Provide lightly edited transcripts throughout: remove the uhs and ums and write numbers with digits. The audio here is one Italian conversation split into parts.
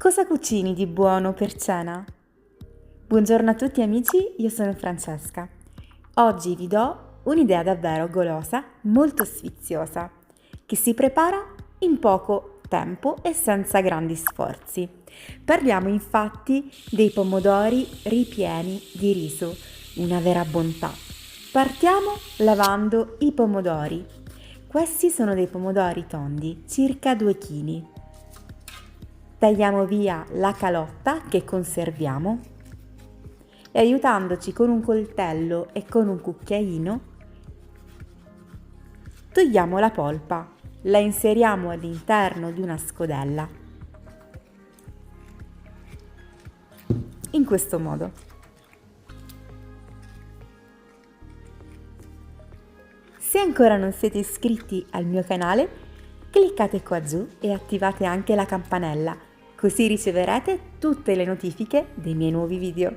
Cosa cucini di buono per cena? Buongiorno a tutti amici, io sono Francesca. Oggi vi do un'idea davvero golosa, molto sfiziosa, che si prepara in poco tempo e senza grandi sforzi. Parliamo infatti dei pomodori ripieni di riso, una vera bontà. Partiamo lavando i pomodori. Questi sono dei pomodori tondi, circa 2 kg. Tagliamo via la calotta che conserviamo e aiutandoci con un coltello e con un cucchiaino togliamo la polpa, la inseriamo all'interno di una scodella. In questo modo. Se ancora non siete iscritti al mio canale, cliccate qua giù e attivate anche la campanella, così riceverete tutte le notifiche dei miei nuovi video.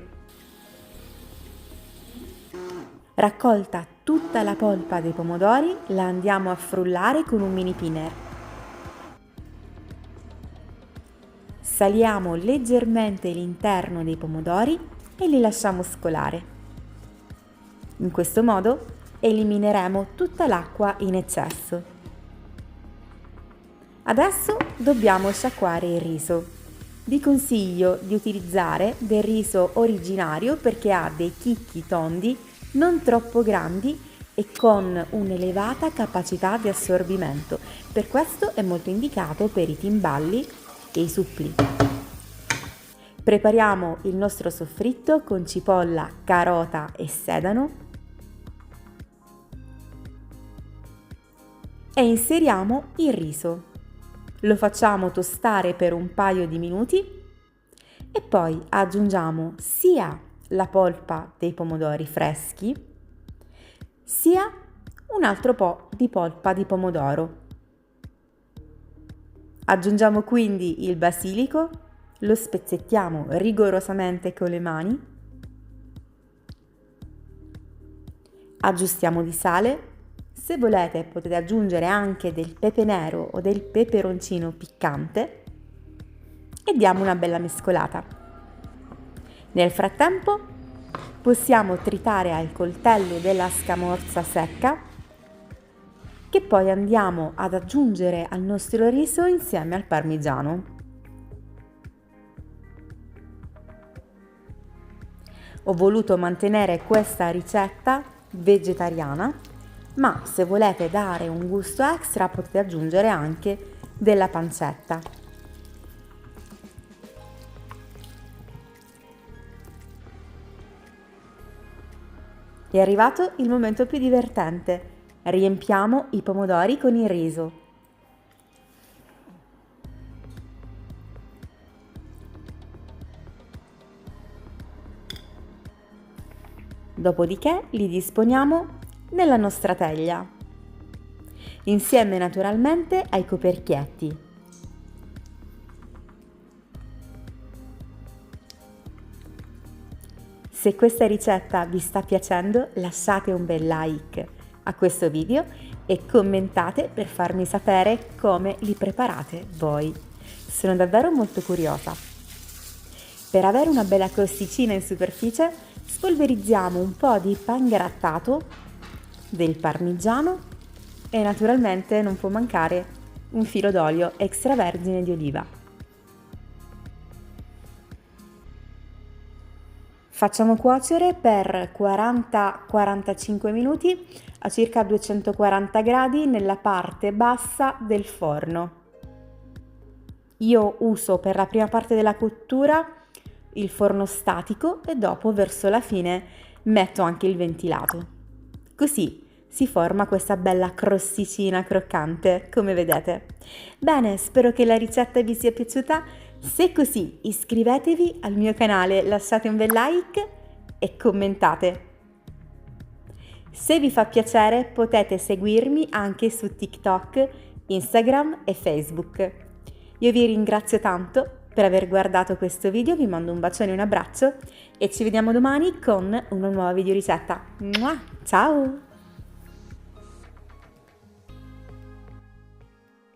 Raccolta tutta la polpa dei pomodori, la andiamo a frullare con un mini pinner. Saliamo leggermente l'interno dei pomodori e li lasciamo scolare. In questo modo elimineremo tutta l'acqua in eccesso. Adesso dobbiamo sciacquare il riso. Vi consiglio di utilizzare del riso originario perché ha dei chicchi tondi non troppo grandi e con un'elevata capacità di assorbimento. Per questo è molto indicato per i timballi e i suppli. Prepariamo il nostro soffritto con cipolla, carota e sedano e inseriamo il riso. Lo facciamo tostare per un paio di minuti e poi aggiungiamo sia la polpa dei pomodori freschi sia un altro po' di polpa di pomodoro. Aggiungiamo quindi il basilico, lo spezzettiamo rigorosamente con le mani, aggiustiamo di sale. Se volete potete aggiungere anche del pepe nero o del peperoncino piccante e diamo una bella mescolata. Nel frattempo possiamo tritare al coltello della scamorza secca che poi andiamo ad aggiungere al nostro riso insieme al parmigiano. Ho voluto mantenere questa ricetta vegetariana, ma se volete dare un gusto extra potete aggiungere anche della pancetta. È arrivato il momento più divertente. Riempiamo i pomodori con il riso. Dopodiché li disponiamo nella nostra teglia, insieme naturalmente ai coperchietti. Se questa ricetta vi sta piacendo, lasciate un bel like a questo video e commentate per farmi sapere come li preparate voi. Sono davvero molto curiosa. Per avere una bella crosticina in superficie, spolverizziamo un po' di pangrattato, del parmigiano e naturalmente non può mancare un filo d'olio extravergine di oliva. Facciamo cuocere per 40-45 minuti a circa 240 gradi nella parte bassa del forno. Io uso per la prima parte della cottura il forno statico e dopo verso la fine metto anche il ventilato. Così si forma questa bella crosticina croccante, come vedete. Bene, spero che la ricetta vi sia piaciuta. Se è così, iscrivetevi al mio canale, lasciate un bel like e commentate. Se vi fa piacere, potete seguirmi anche su TikTok, Instagram e Facebook. Io vi ringrazio tanto per aver guardato questo video, vi mando un bacione e un abbraccio e ci vediamo domani con una nuova videoricetta. Ciao!